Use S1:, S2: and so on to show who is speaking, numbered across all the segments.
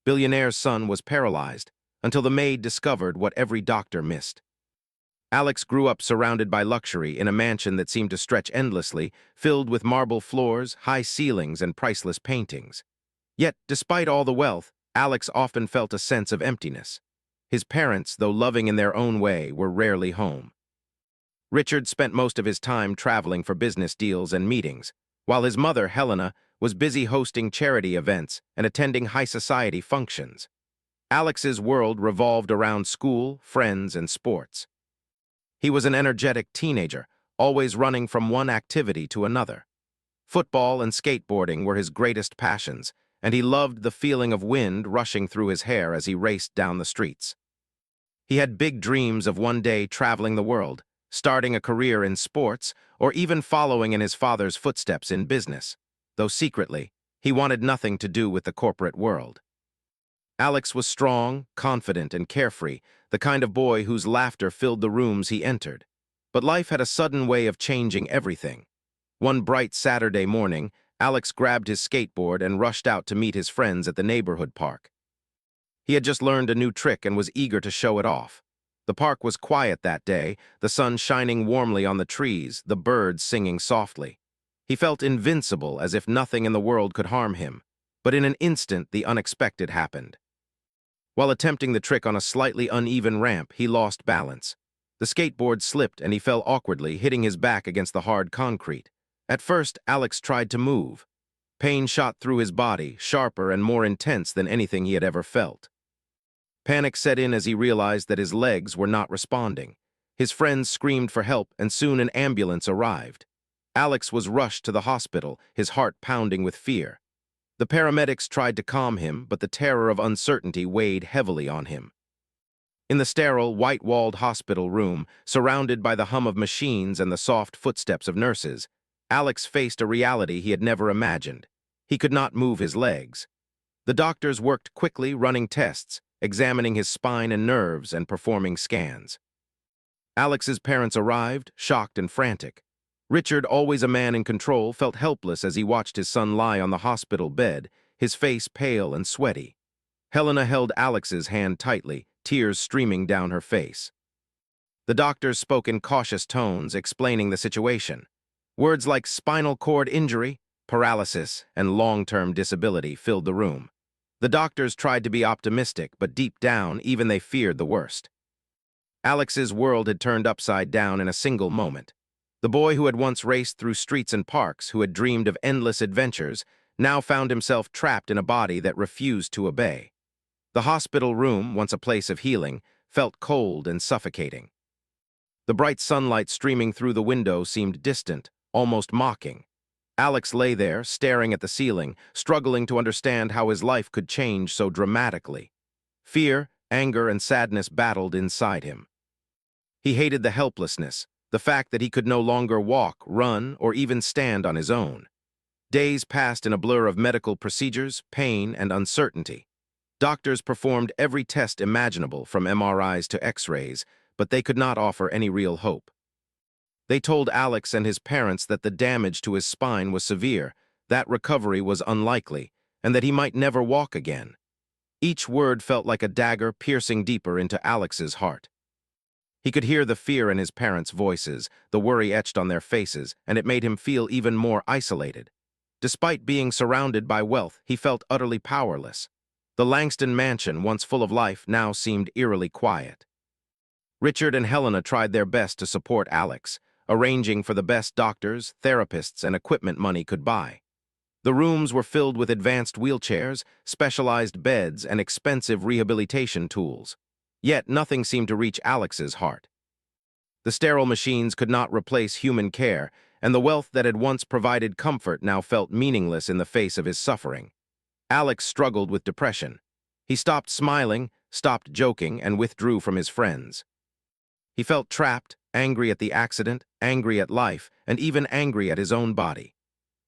S1: Billionaire's son was paralyzed until the maid discovered what every doctor missed. Alex grew up surrounded by luxury in a mansion that seemed to stretch endlessly, filled with marble floors, high ceilings, and priceless paintings. Yet, despite all the wealth, Alex often felt a sense of emptiness. His parents, though loving in their own way, were rarely home. Richard spent most of his time traveling for business deals and meetings, while his mother, Helena, was busy hosting charity events and attending high society functions. Alex's world revolved around school, friends, and sports. He was an energetic teenager, always running from one activity to another. Football and skateboarding were his greatest passions, and he loved the feeling of wind rushing through his hair as he raced down the streets. He had big dreams of one day traveling the world, starting a career in sports, or even following in his father's footsteps in business, though secretly, he wanted nothing to do with the corporate world. Alex was strong, confident, and carefree, the kind of boy whose laughter filled the rooms he entered. But life had a sudden way of changing everything. One bright Saturday morning, Alex grabbed his skateboard and rushed out to meet his friends at the neighborhood park. He had just learned a new trick and was eager to show it off. The park was quiet that day, the sun shining warmly on the trees, the birds singing softly. He felt invincible, as if nothing in the world could harm him. But in an instant, the unexpected happened. While attempting the trick on a slightly uneven ramp, he lost balance. The skateboard slipped and he fell awkwardly, hitting his back against the hard concrete. At first, Alex tried to move. Pain shot through his body, sharper and more intense than anything he had ever felt. Panic set in as he realized that his legs were not responding. His friends screamed for help, and soon an ambulance arrived. Alex was rushed to the hospital, his heart pounding with fear. The paramedics tried to calm him, but the terror of uncertainty weighed heavily on him. In the sterile, white-walled hospital room, surrounded by the hum of machines and the soft footsteps of nurses, Alex faced a reality he had never imagined. He could not move his legs. The doctors worked quickly, running tests, examining his spine and nerves, and performing scans. Alex's parents arrived, shocked and frantic. Richard, always a man in control, felt helpless as he watched his son lie on the hospital bed, his face pale and sweaty. Helena held Alex's hand tightly, tears streaming down her face. The doctors spoke in cautious tones, explaining the situation. Words like spinal cord injury, paralysis, and long-term disability filled the room. The doctors tried to be optimistic, but deep down, even they feared the worst. Alex's world had turned upside down in a single moment. The boy who had once raced through streets and parks, who had dreamed of endless adventures, now found himself trapped in a body that refused to obey. The hospital room, once a place of healing, felt cold and suffocating. The bright sunlight streaming through the window seemed distant, almost mocking. Alex lay there, staring at the ceiling, struggling to understand how his life could change so dramatically. Fear, anger, and sadness battled inside him. He hated the helplessness, the fact that he could no longer walk, run, or even stand on his own. Days passed in a blur of medical procedures, pain, and uncertainty. Doctors performed every test imaginable, from MRIs to X-rays, but they could not offer any real hope. They told Alex and his parents that the damage to his spine was severe, that recovery was unlikely, and that he might never walk again. Each word felt like a dagger piercing deeper into Alex's heart. He could hear the fear in his parents' voices, the worry etched on their faces, and it made him feel even more isolated. Despite being surrounded by wealth, he felt utterly powerless. The Langston mansion, once full of life, now seemed eerily quiet. Richard and Helena tried their best to support Alex, arranging for the best doctors, therapists, and equipment money could buy. The rooms were filled with advanced wheelchairs, specialized beds, and expensive rehabilitation tools. Yet nothing seemed to reach Alex's heart. The sterile machines could not replace human care, and the wealth that had once provided comfort now felt meaningless in the face of his suffering. Alex struggled with depression. He stopped smiling, stopped joking, and withdrew from his friends. He felt trapped, angry at the accident, angry at life, and even angry at his own body.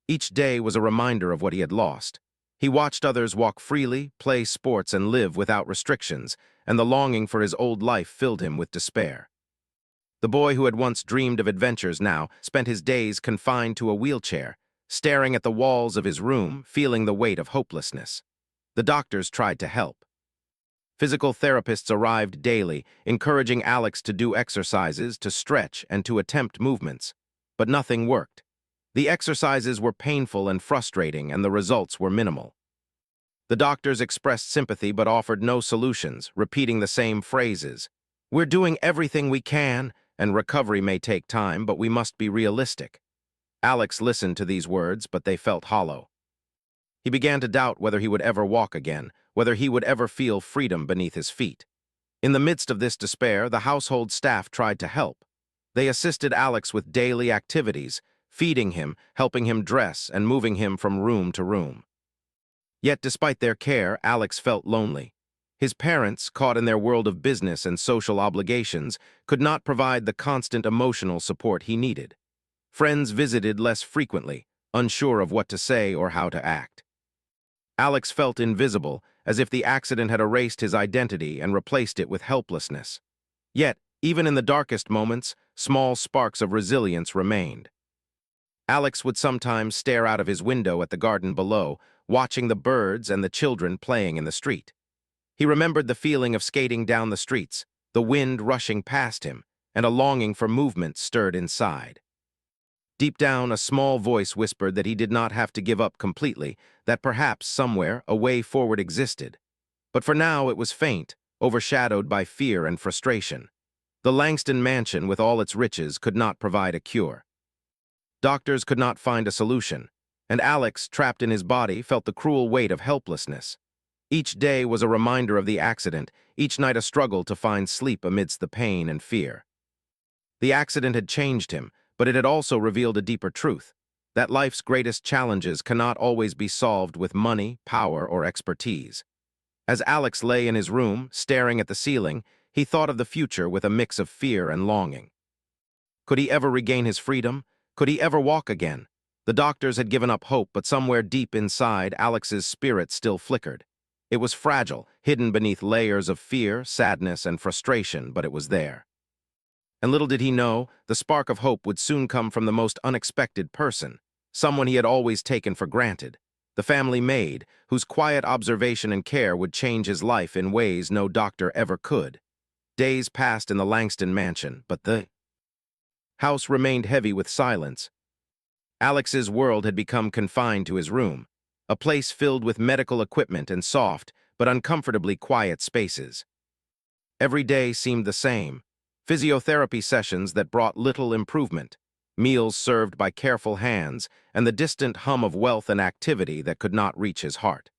S1: Each day was a reminder of what he had lost. He watched others walk freely, play sports, and live without restrictions, and the longing for his old life filled him with despair. The boy who had once dreamed of adventures now spent his days confined to a wheelchair, staring at the walls of his room, feeling the weight of hopelessness. The doctors tried to help. Physical therapists arrived daily, encouraging Alex to do exercises, to stretch, and to attempt movements. But nothing worked. The exercises were painful and frustrating, and the results were minimal. The doctors expressed sympathy but offered no solutions, repeating the same phrases. "We're doing everything we can, and recovery may take time, but we must be realistic." Alex listened to these words, but they felt hollow. He began to doubt whether he would ever walk again, whether he would ever feel freedom beneath his feet. In the midst of this despair, the household staff tried to help. They assisted Alex with daily activities, feeding him, helping him dress, and moving him from room to room. Yet despite their care, Alex felt lonely. His parents, caught in their world of business and social obligations, could not provide the constant emotional support he needed. Friends visited less frequently, unsure of what to say or how to act. Alex felt invisible, as if the accident had erased his identity and replaced it with helplessness. Yet, even in the darkest moments, small sparks of resilience remained. Alex would sometimes stare out of his window at the garden below, watching the birds and the children playing in the street. He remembered the feeling of skating down the streets, the wind rushing past him, and a longing for movement stirred inside. Deep down, a small voice whispered that he did not have to give up completely, that perhaps somewhere a way forward existed. But for now it was faint, overshadowed by fear and frustration. The Langston mansion, with all its riches, could not provide a cure. Doctors could not find a solution, and Alex, trapped in his body, felt the cruel weight of helplessness. Each day was a reminder of the accident, each night a struggle to find sleep amidst the pain and fear. The accident had changed him, but it had also revealed a deeper truth, that life's greatest challenges cannot always be solved with money, power, or expertise. As Alex lay in his room, staring at the ceiling, he thought of the future with a mix of fear and longing. Could he ever regain his freedom? Could he ever walk again? The doctors had given up hope, but somewhere deep inside, Alex's spirit still flickered. It was fragile, hidden beneath layers of fear, sadness, and frustration, but it was there. And little did he know, the spark of hope would soon come from the most unexpected person, someone he had always taken for granted, the family maid, whose quiet observation and care would change his life in ways no doctor ever could. Days passed in the Langston mansion, but the house remained heavy with silence. Alex's world had become confined to his room, a place filled with medical equipment and soft, but uncomfortably quiet spaces. Every day seemed the same. Physiotherapy sessions that brought little improvement, meals served by careful hands, and the distant hum of wealth and activity that could not reach his heart.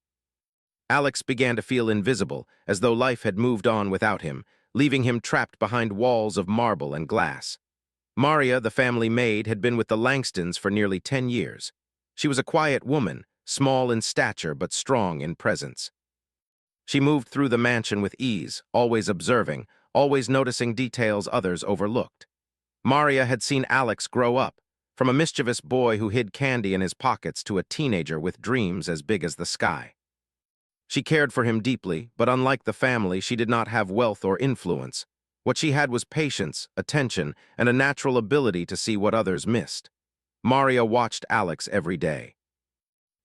S1: Alex began to feel invisible, as though life had moved on without him, leaving him trapped behind walls of marble and glass. Maria, the family maid, had been with the Langstons for nearly 10 years. She was a quiet woman, small in stature but strong in presence. She moved through the mansion with ease, always observing, always noticing details others overlooked. Maria had seen Alex grow up, from a mischievous boy who hid candy in his pockets to a teenager with dreams as big as the sky. She cared for him deeply, but unlike the family, she did not have wealth or influence. What she had was patience, attention, and a natural ability to see what others missed. Maria watched Alex every day.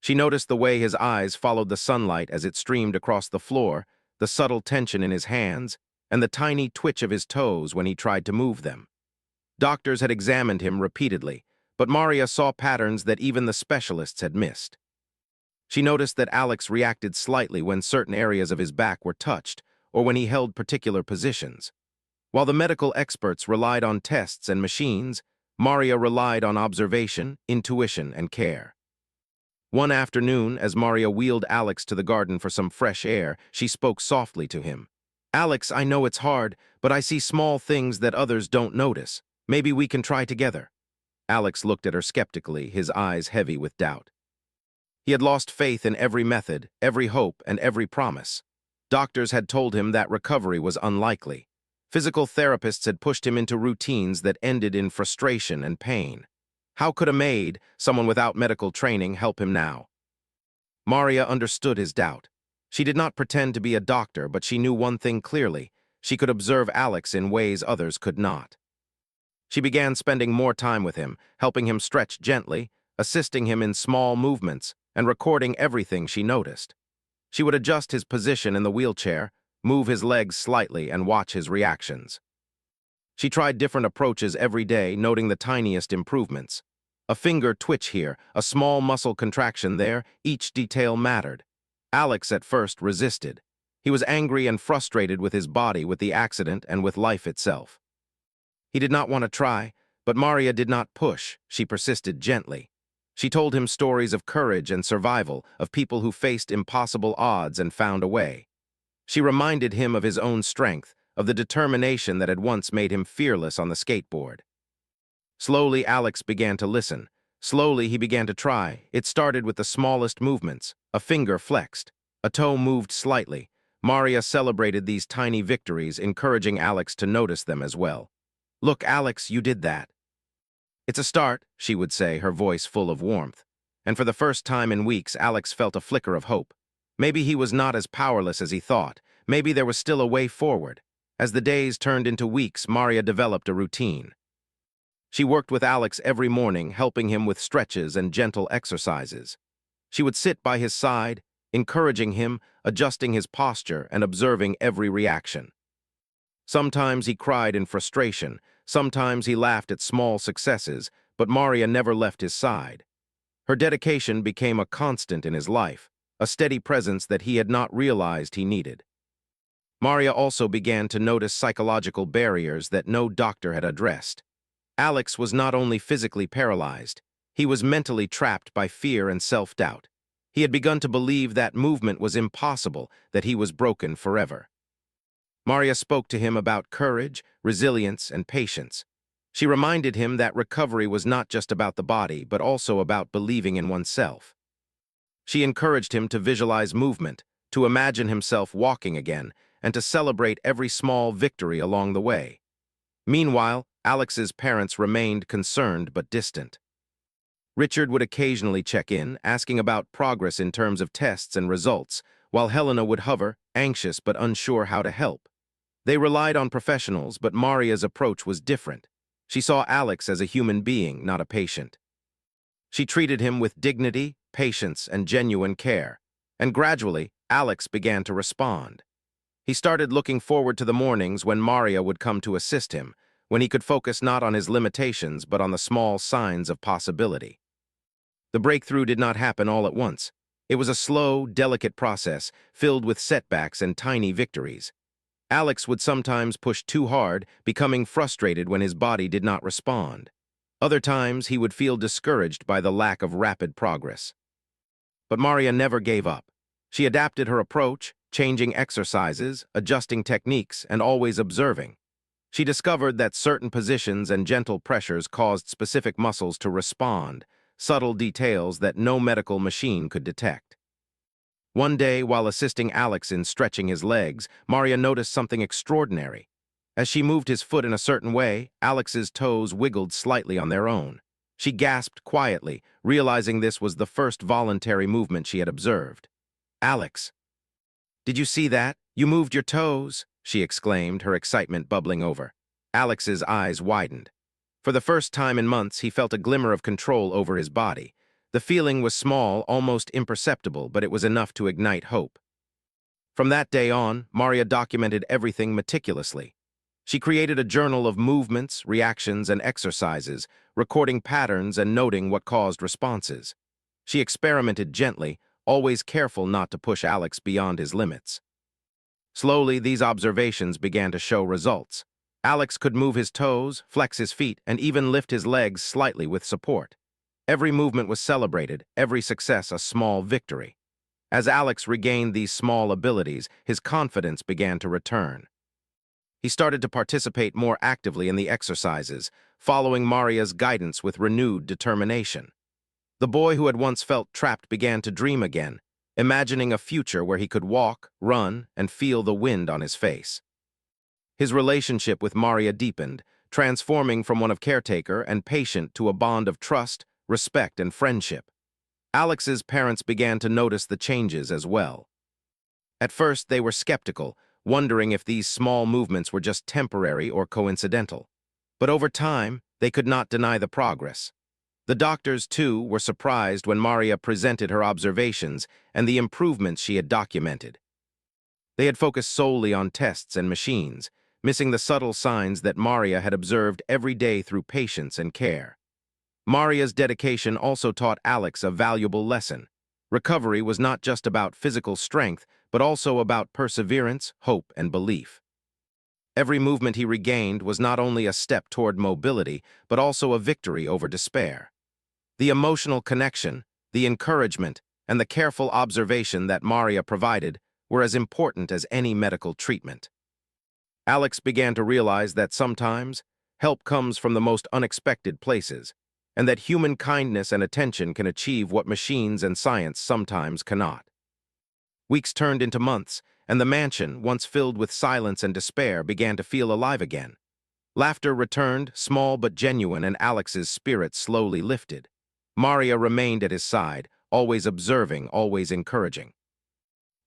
S1: She noticed the way his eyes followed the sunlight as it streamed across the floor, the subtle tension in his hands, and the tiny twitch of his toes when he tried to move them. Doctors had examined him repeatedly, but Maria saw patterns that even the specialists had missed. She noticed that Alex reacted slightly when certain areas of his back were touched, or when he held particular positions. While the medical experts relied on tests and machines, Maria relied on observation, intuition, and care. One afternoon, as Maria wheeled Alex to the garden for some fresh air, she spoke softly to him. "Alex, I know it's hard, but I see small things that others don't notice. Maybe we can try together." Alex looked at her skeptically, his eyes heavy with doubt. He had lost faith in every method, every hope, and every promise. Doctors had told him that recovery was unlikely. Physical therapists had pushed him into routines that ended in frustration and pain. How could a maid, someone without medical training, help him now? Maria understood his doubt. She did not pretend to be a doctor, but she knew one thing clearly. She could observe Alex in ways others could not. She began spending more time with him, helping him stretch gently, assisting him in small movements, and recording everything she noticed. She would adjust his position in the wheelchair, move his legs slightly, and watch his reactions. She tried different approaches every day, noting the tiniest improvements. A finger twitch here, a small muscle contraction there, each detail mattered. Alex at first resisted. He was angry and frustrated with his body, with the accident, and with life itself. He did not want to try, but Maria did not push. She persisted gently. She told him stories of courage and survival, of people who faced impossible odds and found a way. She reminded him of his own strength, of the determination that had once made him fearless on the skateboard. Slowly, Alex began to listen. Slowly, he began to try. It started with the smallest movements. A finger flexed. A toe moved slightly. Maria celebrated these tiny victories, encouraging Alex to notice them as well. "Look, Alex, you did that." "It's a start," she would say, her voice full of warmth. And for the first time in weeks, Alex felt a flicker of hope. Maybe he was not as powerless as he thought. Maybe there was still a way forward. As the days turned into weeks, Maria developed a routine. She worked with Alex every morning, helping him with stretches and gentle exercises. She would sit by his side, encouraging him, adjusting his posture, and observing every reaction. Sometimes he cried in frustration, sometimes he laughed at small successes, but Maria never left his side. Her dedication became a constant in his life, a steady presence that he had not realized he needed. Maria also began to notice psychological barriers that no doctor had addressed. Alex was not only physically paralyzed, he was mentally trapped by fear and self-doubt. He had begun to believe that movement was impossible, that he was broken forever. Maria spoke to him about courage, resilience, and patience. She reminded him that recovery was not just about the body, but also about believing in oneself. She encouraged him to visualize movement, to imagine himself walking again, and to celebrate every small victory along the way. Meanwhile, Alex's parents remained concerned but distant. Richard would occasionally check in, asking about progress in terms of tests and results, while Helena would hover, anxious but unsure how to help. They relied on professionals, but Maria's approach was different. She saw Alex as a human being, not a patient. She treated him with dignity, patience, and genuine care. And gradually, Alex began to respond. He started looking forward to the mornings when Maria would come to assist him, when he could focus not on his limitations but on the small signs of possibility. The breakthrough did not happen all at once. It was a slow, delicate process, filled with setbacks and tiny victories. Alex would sometimes push too hard, becoming frustrated when his body did not respond. Other times, he would feel discouraged by the lack of rapid progress. But Maria never gave up. She adapted her approach, changing exercises, adjusting techniques, and always observing. She discovered that certain positions and gentle pressures caused specific muscles to respond, subtle details that no medical machine could detect. One day, while assisting Alex in stretching his legs, Maria noticed something extraordinary. As she moved his foot in a certain way, Alex's toes wiggled slightly on their own. She gasped quietly, realizing this was the first voluntary movement she had observed. "Alex, did you see that? You moved your toes," she exclaimed, her excitement bubbling over. Alex's eyes widened. For the first time in months, he felt a glimmer of control over his body. The feeling was small, almost imperceptible, but it was enough to ignite hope. From that day on, Maria documented everything meticulously. She created a journal of movements, reactions, and exercises, recording patterns and noting what caused responses. She experimented gently, always careful not to push Alex beyond his limits. Slowly, these observations began to show results. Alex could move his toes, flex his feet, and even lift his legs slightly with support. Every movement was celebrated, every success a small victory. As Alex regained these small abilities, his confidence began to return. He started to participate more actively in the exercises, following Maria's guidance with renewed determination. The boy who had once felt trapped began to dream again, imagining a future where he could walk, run, and feel the wind on his face. His relationship with Maria deepened, transforming from one of caretaker and patient to a bond of trust, respect, and friendship. Alex's parents began to notice the changes as well. At first, they were skeptical, wondering if these small movements were just temporary or coincidental. But over time, they could not deny the progress. The doctors, too, were surprised when Maria presented her observations and the improvements she had documented. They had focused solely on tests and machines, missing the subtle signs that Maria had observed every day through patience and care. Maria's dedication also taught Alex a valuable lesson. Recovery was not just about physical strength, but also about perseverance, hope, and belief. Every movement he regained was not only a step toward mobility, but also a victory over despair. The emotional connection, the encouragement, and the careful observation that Maria provided were as important as any medical treatment. Alex began to realize that sometimes help comes from the most unexpected places, and that human kindness and attention can achieve what machines and science sometimes cannot. Weeks turned into months, and the mansion, once filled with silence and despair, began to feel alive again. Laughter returned, small but genuine, and Alex's spirits slowly lifted. Maria remained at his side, always observing, always encouraging.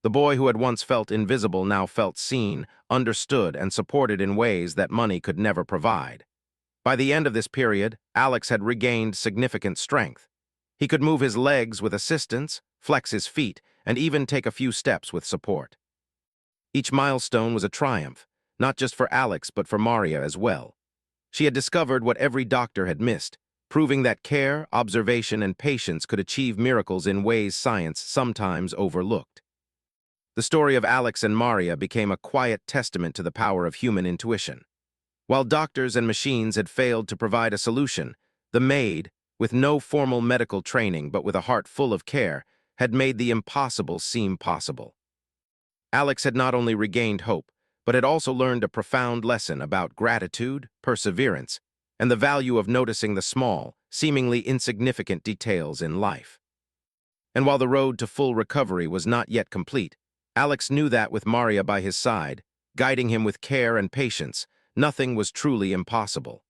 S1: The boy who had once felt invisible now felt seen, understood, and supported in ways that money could never provide. By the end of this period, Alex had regained significant strength. He could move his legs with assistance, flex his feet, and even take a few steps with support. Each milestone was a triumph, not just for Alex but for Maria as well. She had discovered what every doctor had missed, proving that care, observation, and patience could achieve miracles in ways science sometimes overlooked. The story of Alex and Maria became a quiet testament to the power of human intuition. While doctors and machines had failed to provide a solution, the Maid, with no formal medical training but with a heart full of care, had made the impossible seem possible. Alex had not only regained hope, but had also learned a profound lesson about gratitude, perseverance, and the value of noticing the small, seemingly insignificant details in life. And while the road to full recovery was not yet complete, Alex knew that with Maria by his side, guiding him with care and patience, nothing was truly impossible.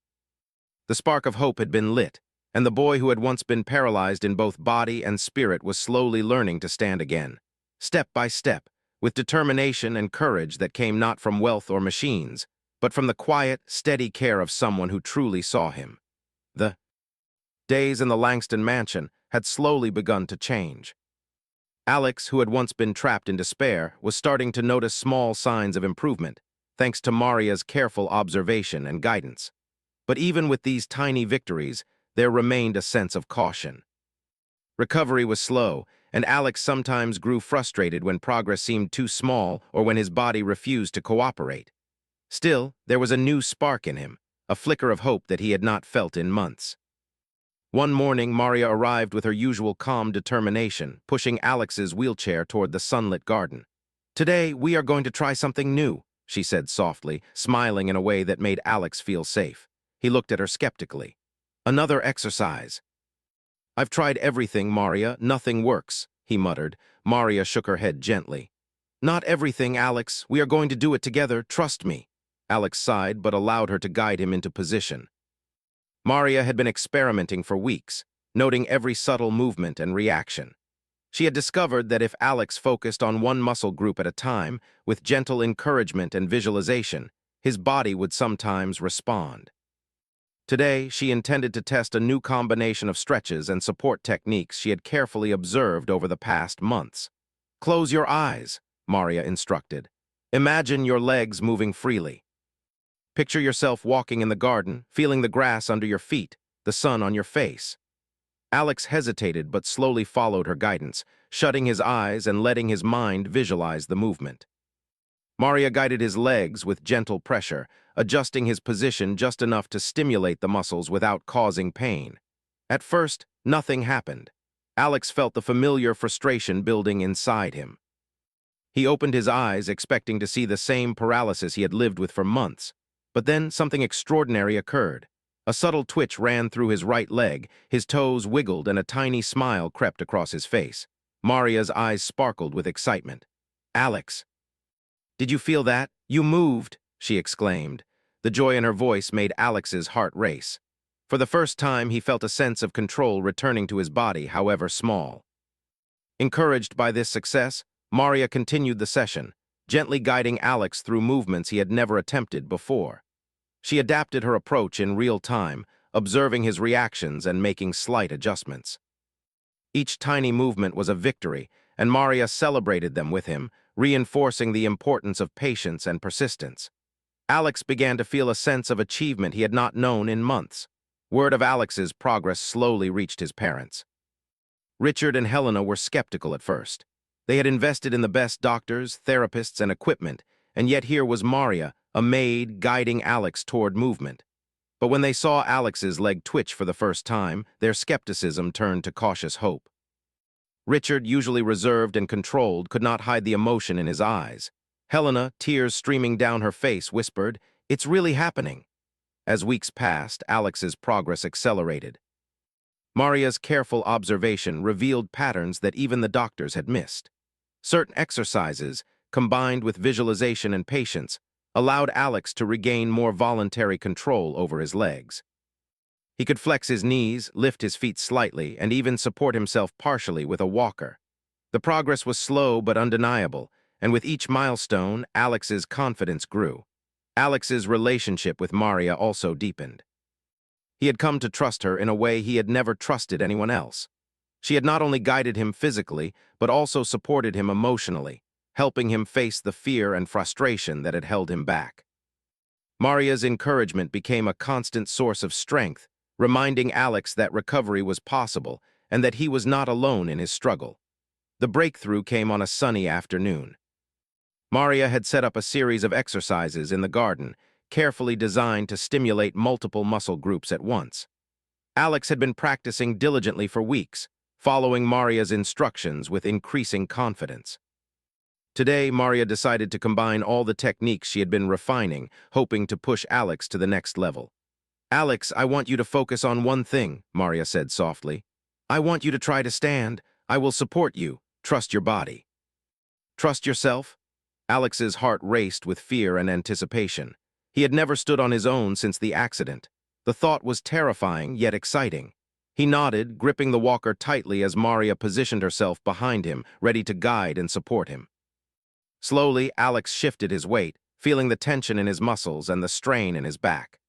S1: The spark of hope had been lit, and the boy who had once been paralyzed in both body and spirit was slowly learning to stand again, step by step, with determination and courage that came not from wealth or machines, but from the quiet, steady care of someone who truly saw him. The days in the Langston mansion had slowly begun to change. Alex, who had once been trapped in despair, was starting to notice small signs of improvement, thanks to Maria's careful observation and guidance. But even with these tiny victories, there remained a sense of caution. Recovery was slow, and Alex sometimes grew frustrated when progress seemed too small or when his body refused to cooperate. Still, there was a new spark in him, a flicker of hope that he had not felt in months. One morning, Maria arrived with her usual calm determination, pushing Alex's wheelchair toward the sunlit garden. "Today, we are going to try something new," she said softly, smiling in a way that made Alex feel safe. He looked at her skeptically. "Another exercise." "I've tried everything, Maria. Nothing works," he muttered. Maria shook her head gently. "Not everything, Alex. We are going to do it together. Trust me." Alex sighed, but allowed her to guide him into position. Maria had been experimenting for weeks, noting every subtle movement and reaction. She had discovered that if Alex focused on one muscle group at a time, with gentle encouragement and visualization, his body would sometimes respond. Today, she intended to test a new combination of stretches and support techniques she had carefully observed over the past months. "Close your eyes," Maria instructed. "Imagine your legs moving freely. Picture yourself walking in the garden, feeling the grass under your feet, the sun on your face." Alex hesitated but slowly followed her guidance, shutting his eyes and letting his mind visualize the movement. Maria guided his legs with gentle pressure, adjusting his position just enough to stimulate the muscles without causing pain. At first, nothing happened. Alex felt the familiar frustration building inside him. He opened his eyes, expecting to see the same paralysis he had lived with for months. But then something extraordinary occurred. A subtle twitch ran through his right leg, his toes wiggled, and a tiny smile crept across his face. Maria's eyes sparkled with excitement. "Alex, did you feel that? You moved!" she exclaimed. The joy in her voice made Alex's heart race. For the first time, he felt a sense of control returning to his body, however small. Encouraged by this success, Maria continued the session, gently guiding Alex through movements he had never attempted before. She adapted her approach in real time, observing his reactions and making slight adjustments. Each tiny movement was a victory, and Maria celebrated them with him, reinforcing the importance of patience and persistence. Alex began to feel a sense of achievement he had not known in months. Word of Alex's progress slowly reached his parents. Richard and Helena were skeptical at first. They had invested in the best doctors, therapists, and equipment, and yet here was Maria, a maid, guiding Alex toward movement. But when they saw Alex's leg twitch for the first time, their skepticism turned to cautious hope. Richard, usually reserved and controlled, could not hide the emotion in his eyes. Helena, tears streaming down her face, whispered, "It's really happening." As weeks passed, Alex's progress accelerated. Maria's careful observation revealed patterns that even the doctors had missed. Certain exercises, combined with visualization and patience, allowed Alex to regain more voluntary control over his legs. He could flex his knees, lift his feet slightly, and even support himself partially with a walker. The progress was slow but undeniable, and with each milestone, Alex's confidence grew. Alex's relationship with Maria also deepened. He had come to trust her in a way he had never trusted anyone else. She had not only guided him physically, but also supported him emotionally, helping him face the fear and frustration that had held him back. Maria's encouragement became a constant source of strength, reminding Alex that recovery was possible and that he was not alone in his struggle. The breakthrough came on a sunny afternoon. Maria had set up a series of exercises in the garden, carefully designed to stimulate multiple muscle groups at once. Alex had been practicing diligently for weeks, following Maria's instructions with increasing confidence. Today, Maria decided to combine all the techniques she had been refining, hoping to push Alex to the next level. "Alex, I want you to focus on one thing," Maria said softly. "I want you to try to stand. I will support you. Trust your body." "Trust yourself?" Alex's heart raced with fear and anticipation. He had never stood on his own since the accident. The thought was terrifying, yet exciting. He nodded, gripping the walker tightly as Maria positioned herself behind him, ready to guide and support him. Slowly, Alex shifted his weight, feeling the tension in his muscles and the strain in his back.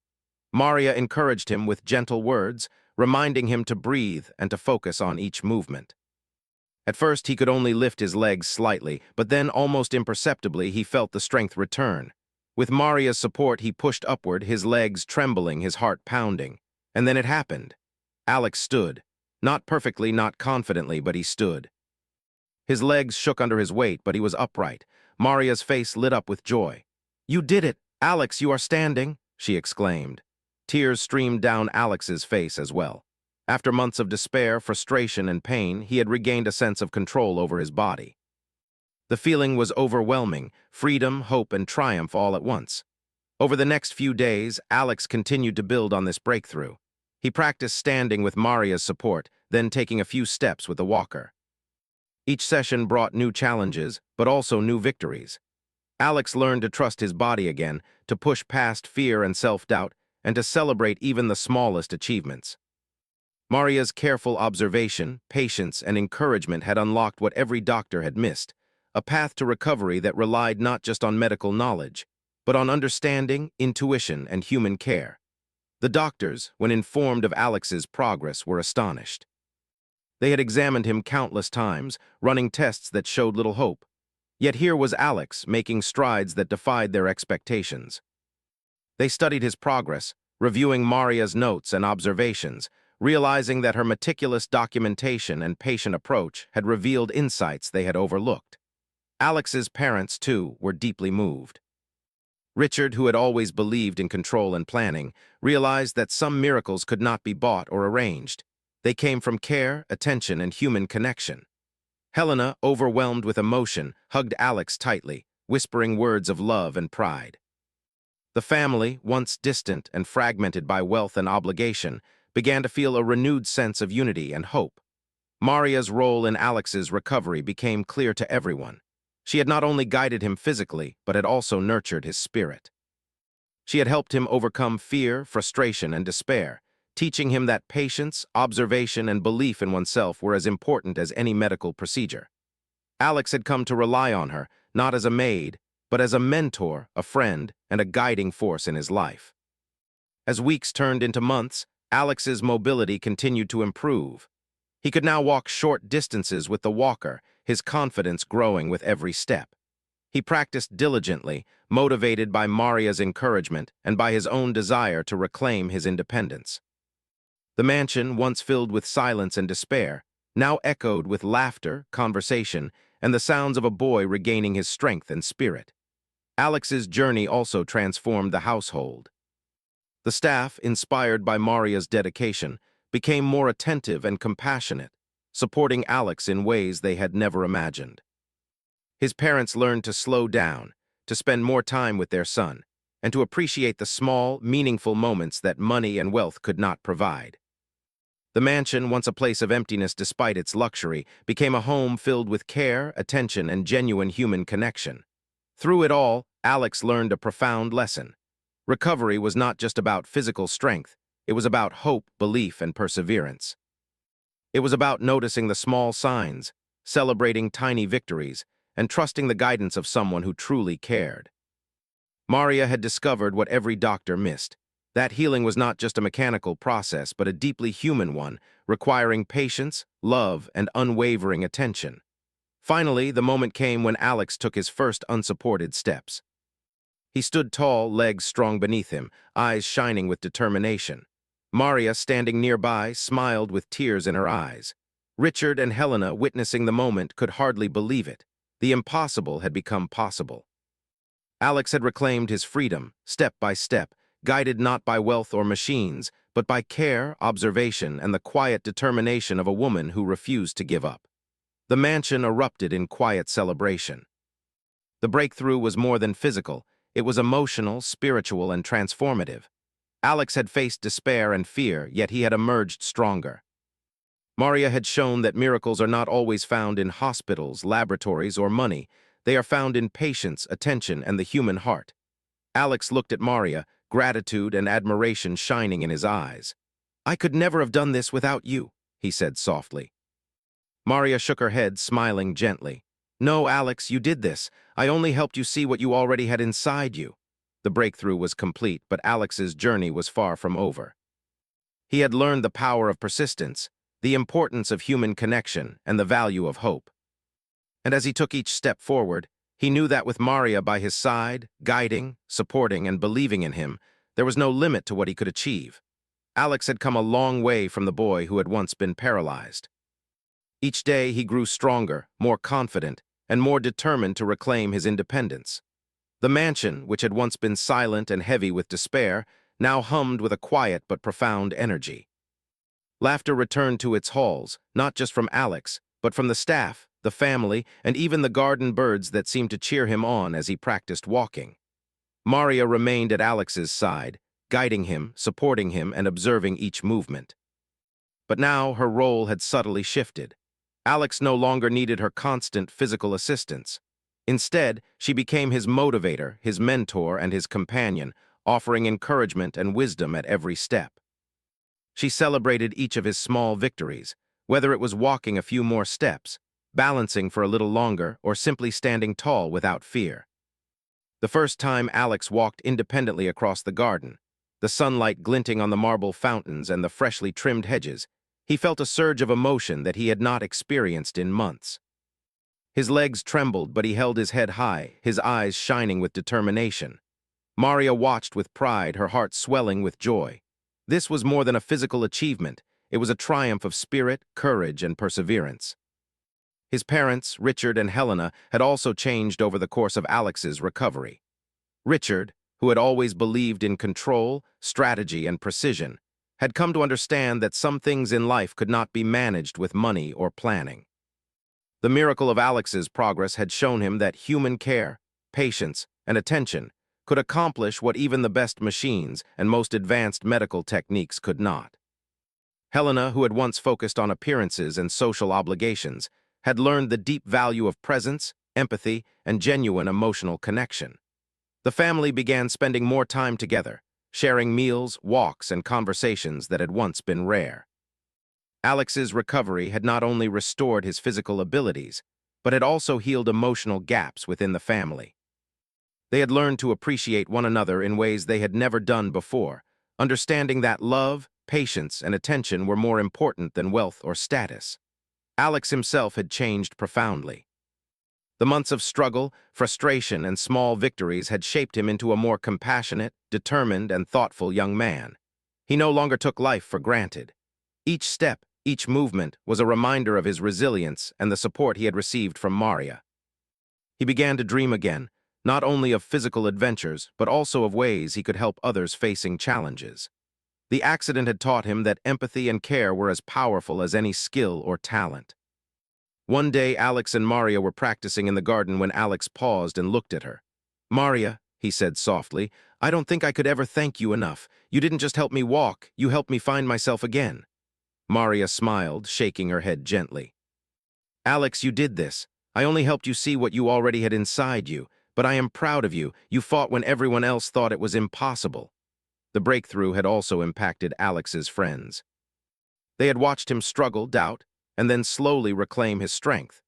S1: Maria encouraged him with gentle words, reminding him to breathe and to focus on each movement. At first, he could only lift his legs slightly, but then, almost imperceptibly, he felt the strength return. With Maria's support, he pushed upward, his legs trembling, his heart pounding. And then it happened. Alex stood. Not perfectly, not confidently, but he stood. His legs shook under his weight, but he was upright. Maria's face lit up with joy. "You did it! Alex, you are standing!" she exclaimed. Tears streamed down Alex's face as well. After months of despair, frustration, and pain, he had regained a sense of control over his body. The feeling was overwhelming, freedom, hope, and triumph all at once. Over the next few days, Alex continued to build on this breakthrough. He practiced standing with Maria's support, then taking a few steps with the walker. Each session brought new challenges, but also new victories. Alex learned to trust his body again, to push past fear and self-doubt, and to celebrate even the smallest achievements. Maria's careful observation, patience, and encouragement had unlocked what every doctor had missed, a path to recovery that relied not just on medical knowledge, but on understanding, intuition, and human care. The doctors, when informed of Alex's progress, were astonished. They had examined him countless times, running tests that showed little hope. Yet here was Alex, making strides that defied their expectations. They studied his progress, reviewing Maria's notes and observations, realizing that her meticulous documentation and patient approach had revealed insights they had overlooked. Alex's parents, too, were deeply moved. Richard, who had always believed in control and planning, realized that some miracles could not be bought or arranged. They came from care, attention, and human connection. Helena, overwhelmed with emotion, hugged Alex tightly, whispering words of love and pride. The family, once distant and fragmented by wealth and obligation, began to feel a renewed sense of unity and hope. Maria's role in Alex's recovery became clear to everyone. She had not only guided him physically, but had also nurtured his spirit. She had helped him overcome fear, frustration, and despair, teaching him that patience, observation, and belief in oneself were as important as any medical procedure. Alex had come to rely on her, not as a maid, but as a mentor, a friend, and a guiding force in his life. As weeks turned into months, Alex's mobility continued to improve. He could now walk short distances with the walker, his confidence growing with every step. He practiced diligently, motivated by Maria's encouragement and by his own desire to reclaim his independence. The mansion, once filled with silence and despair, now echoed with laughter, conversation, and the sounds of a boy regaining his strength and spirit. Alex's journey also transformed the household. The staff, inspired by Maria's dedication, became more attentive and compassionate, supporting Alex in ways they had never imagined. His parents learned to slow down, to spend more time with their son, and to appreciate the small, meaningful moments that money and wealth could not provide. The mansion, once a place of emptiness despite its luxury, became a home filled with care, attention, and genuine human connection. Through it all, Alex learned a profound lesson. Recovery was not just about physical strength, it was about hope, belief, and perseverance. It was about noticing the small signs, celebrating tiny victories, and trusting the guidance of someone who truly cared. Maria had discovered what every doctor missed. That healing was not just a mechanical process, but a deeply human one, requiring patience, love, and unwavering attention. Finally, the moment came when Alex took his first unsupported steps. He stood tall, legs strong beneath him, eyes shining with determination. Maria, standing nearby, smiled with tears in her eyes. Richard and Helena, witnessing the moment, could hardly believe it. The impossible had become possible. Alex had reclaimed his freedom, step by step, guided not by wealth or machines, but by care, observation, and the quiet determination of a woman who refused to give up. The mansion erupted in quiet celebration. The breakthrough was more than physical. It was emotional, spiritual, and transformative. Alex had faced despair and fear, yet he had emerged stronger. Maria had shown that miracles are not always found in hospitals, laboratories, or money. They are found in patience, attention, and the human heart. Alex looked at Maria, gratitude and admiration shining in his eyes. "I could never have done this without you," he said softly. Maria shook her head, smiling gently. "No, Alex, you did this. I only helped you see what you already had inside you." The breakthrough was complete, but Alex's journey was far from over. He had learned the power of persistence, the importance of human connection, and the value of hope. And as he took each step forward, he knew that with Maria by his side, guiding, supporting, and believing in him, there was no limit to what he could achieve. Alex had come a long way from the boy who had once been paralyzed. Each day he grew stronger, more confident, and more determined to reclaim his independence. The mansion, which had once been silent and heavy with despair, now hummed with a quiet but profound energy. Laughter returned to its halls, not just from Alex, but from the staff, the family, and even the garden birds that seemed to cheer him on as he practiced walking. Maria remained at Alex's side, guiding him, supporting him, and observing each movement. But now her role had subtly shifted. Alex no longer needed her constant physical assistance. Instead, she became his motivator, his mentor, and his companion, offering encouragement and wisdom at every step. She celebrated each of his small victories, whether it was walking a few more steps, balancing for a little longer, or simply standing tall without fear. The first time Alex walked independently across the garden, the sunlight glinting on the marble fountains and the freshly trimmed hedges, he felt a surge of emotion that he had not experienced in months. His legs trembled, but he held his head high, his eyes shining with determination. Maria watched with pride, her heart swelling with joy. This was more than a physical achievement. It was a triumph of spirit, courage, and perseverance. His parents, Richard and Helena, had also changed over the course of Alex's recovery. Richard, who had always believed in control, strategy, and precision, had come to understand that some things in life could not be managed with money or planning. The miracle of Alex's progress had shown him that human care, patience, and attention could accomplish what even the best machines and most advanced medical techniques could not. Helena, who had once focused on appearances and social obligations, had learned the deep value of presence, empathy, and genuine emotional connection. The family began spending more time together, sharing meals, walks, and conversations that had once been rare. Alex's recovery had not only restored his physical abilities, but had also healed emotional gaps within the family. They had learned to appreciate one another in ways they had never done before, understanding that love, patience, and attention were more important than wealth or status. Alex himself had changed profoundly. The months of struggle, frustration, and small victories had shaped him into a more compassionate, determined, and thoughtful young man. He no longer took life for granted. Each step, each movement, was a reminder of his resilience and the support he had received from Maria. He began to dream again, not only of physical adventures, but also of ways he could help others facing challenges. The accident had taught him that empathy and care were as powerful as any skill or talent. One day, Alex and Maria were practicing in the garden when Alex paused and looked at her. "Maria," he said softly, "I don't think I could ever thank you enough. You didn't just help me walk, you helped me find myself again." Maria smiled, shaking her head gently. "Alex, you did this. I only helped you see what you already had inside you, but I am proud of you. You fought when everyone else thought it was impossible." The breakthrough had also impacted Alex's friends. They had watched him struggle, doubt, and then slowly reclaim his strength.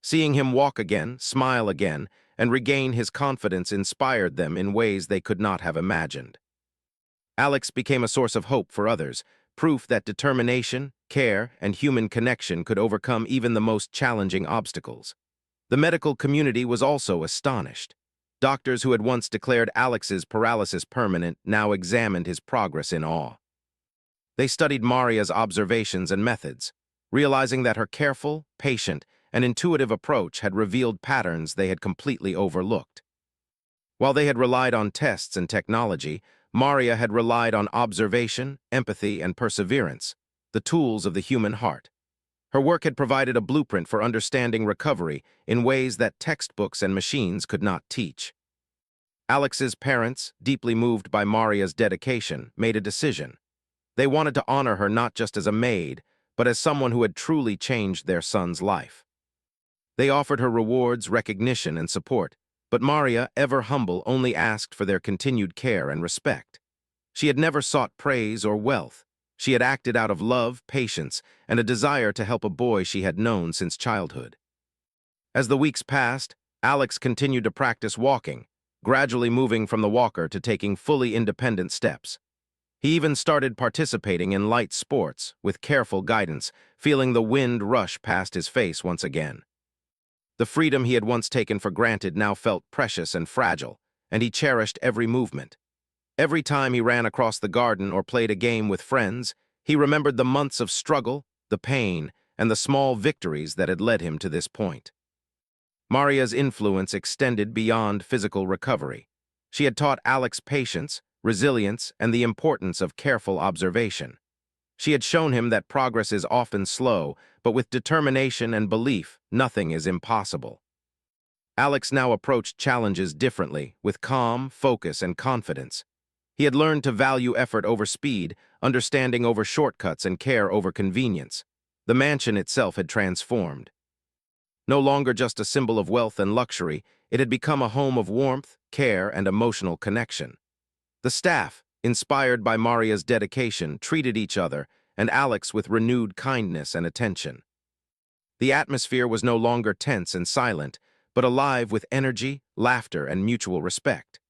S1: Seeing him walk again, smile again, and regain his confidence inspired them in ways they could not have imagined. Alex became a source of hope for others, proof that determination, care, and human connection could overcome even the most challenging obstacles. The medical community was also astonished. Doctors who had once declared Alex's paralysis permanent now examined his progress in awe. They studied Maria's observations and methods, realizing that her careful, patient, and intuitive approach had revealed patterns they had completely overlooked. While they had relied on tests and technology, Maria had relied on observation, empathy, and perseverance, the tools of the human heart. Her work had provided a blueprint for understanding recovery in ways that textbooks and machines could not teach. Alex's parents, deeply moved by Maria's dedication, made a decision. They wanted to honor her not just as a maid, but as someone who had truly changed their son's life. They offered her rewards, recognition, and support, but Maria, ever humble, only asked for their continued care and respect. She had never sought praise or wealth. She had acted out of love, patience, and a desire to help a boy she had known since childhood. As the weeks passed, Alex continued to practice walking, gradually moving from the walker to taking fully independent steps. He even started participating in light sports, with careful guidance, feeling the wind rush past his face once again. The freedom he had once taken for granted now felt precious and fragile, and he cherished every movement. Every time he ran across the garden or played a game with friends, he remembered the months of struggle, the pain, and the small victories that had led him to this point. Maria's influence extended beyond physical recovery. She had taught Alex patience, resilience, and the importance of careful observation. She had shown him that progress is often slow, but with determination and belief, nothing is impossible. Alex now approached challenges differently, with calm, focus, and confidence. He had learned to value effort over speed, understanding over shortcuts, and care over convenience. The mansion itself had transformed. No longer just a symbol of wealth and luxury, it had become a home of warmth, care, and emotional connection. The staff, inspired by Maria's dedication, treated each other and Alex with renewed kindness and attention. The atmosphere was no longer tense and silent, but alive with energy, laughter, and mutual respect.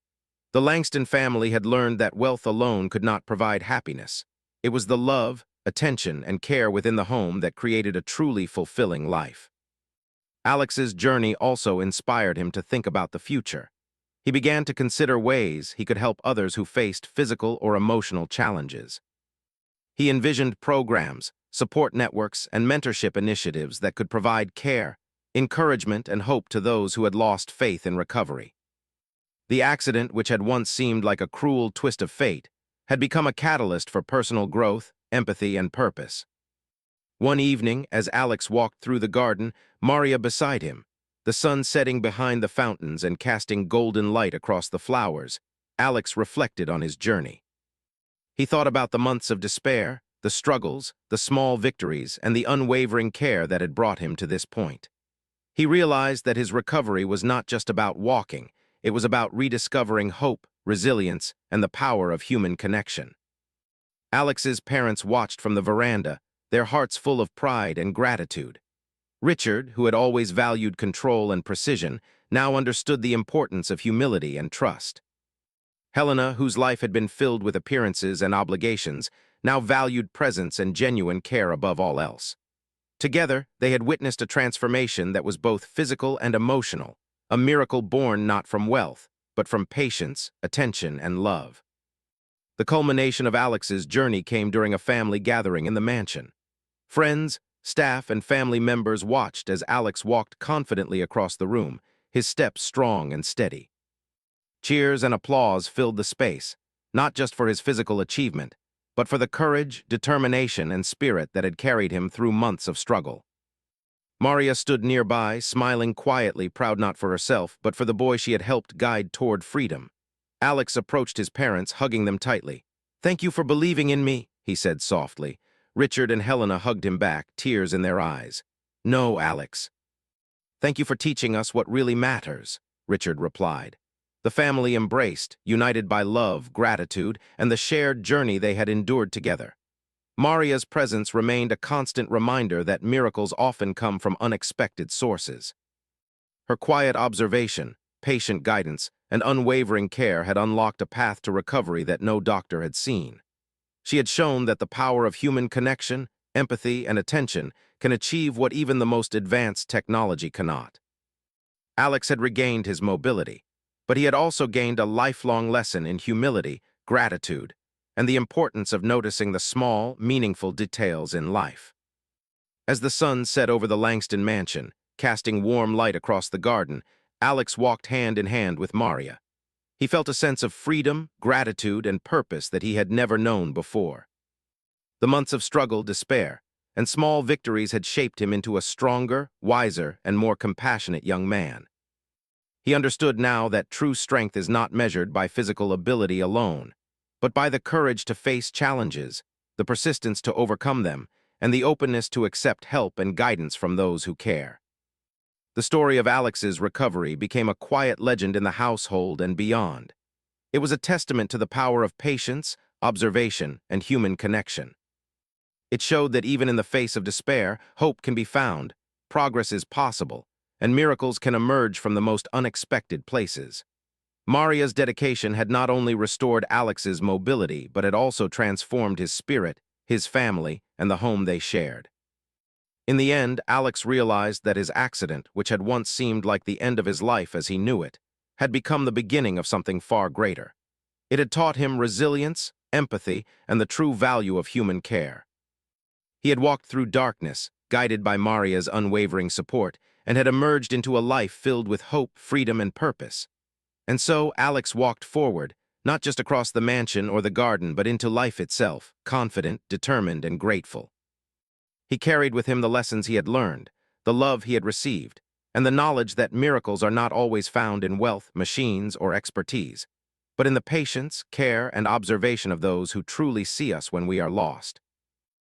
S1: The Langston family had learned that wealth alone could not provide happiness. It was the love, attention, and care within the home that created a truly fulfilling life. Alex's journey also inspired him to think about the future. He began to consider ways he could help others who faced physical or emotional challenges. He envisioned programs, support networks, and mentorship initiatives that could provide care, encouragement, and hope to those who had lost faith in recovery. The accident, which had once seemed like a cruel twist of fate, had become a catalyst for personal growth, empathy, and purpose. One evening, as Alex walked through the garden, Maria beside him, the sun setting behind the fountains and casting golden light across the flowers, Alex reflected on his journey. He thought about the months of despair, the struggles, the small victories, and the unwavering care that had brought him to this point. He realized that his recovery was not just about walking, it was about rediscovering hope, resilience, and the power of human connection. Alex's parents watched from the veranda, their hearts full of pride and gratitude. Richard, who had always valued control and precision, now understood the importance of humility and trust. Helena, whose life had been filled with appearances and obligations, now valued presence and genuine care above all else. Together, they had witnessed a transformation that was both physical and emotional, a miracle born not from wealth, but from patience, attention, and love. The culmination of Alex's journey came during a family gathering in the mansion. Friends, staff, and family members watched as Alex walked confidently across the room, his steps strong and steady. Cheers and applause filled the space, not just for his physical achievement, but for the courage, determination, and spirit that had carried him through months of struggle. Maria stood nearby, smiling quietly, proud not for herself, but for the boy she had helped guide toward freedom. Alex approached his parents, hugging them tightly. "Thank you for believing in me," he said softly. Richard and Helena hugged him back, tears in their eyes. "No, Alex. Thank you for teaching us what really matters," Richard replied. The family embraced, united by love, gratitude, and the shared journey they had endured together. Maria's presence remained a constant reminder that miracles often come from unexpected sources. Her quiet observation, patient guidance, and unwavering care had unlocked a path to recovery that no doctor had seen. She had shown that the power of human connection, empathy, and attention can achieve what even the most advanced technology cannot. Alex had regained his mobility, but he had also gained a lifelong lesson in humility, gratitude, and the importance of noticing the small, meaningful details in life. As the sun set over the Langston mansion, casting warm light across the garden, Alex walked hand in hand with Maria. He felt a sense of freedom, gratitude, and purpose that he had never known before. The months of struggle, despair, and small victories had shaped him into a stronger, wiser, and more compassionate young man. He understood now that true strength is not measured by physical ability alone, but by the courage to face challenges, the persistence to overcome them, and the openness to accept help and guidance from those who care. The story of Alex's recovery became a quiet legend in the household and beyond. It was a testament to the power of patience, observation, and human connection. It showed that even in the face of despair, hope can be found, progress is possible, and miracles can emerge from the most unexpected places. Maria's dedication had not only restored Alex's mobility, but had also transformed his spirit, his family, and the home they shared. In the end, Alex realized that his accident, which had once seemed like the end of his life as he knew it, had become the beginning of something far greater. It had taught him resilience, empathy, and the true value of human care. He had walked through darkness, guided by Maria's unwavering support, and had emerged into a life filled with hope, freedom, and purpose. And so Alex walked forward, not just across the mansion or the garden, but into life itself, confident, determined, and grateful. He carried with him the lessons he had learned, the love he had received, and the knowledge that miracles are not always found in wealth, machines, or expertise, but in the patience, care, and observation of those who truly see us when we are lost.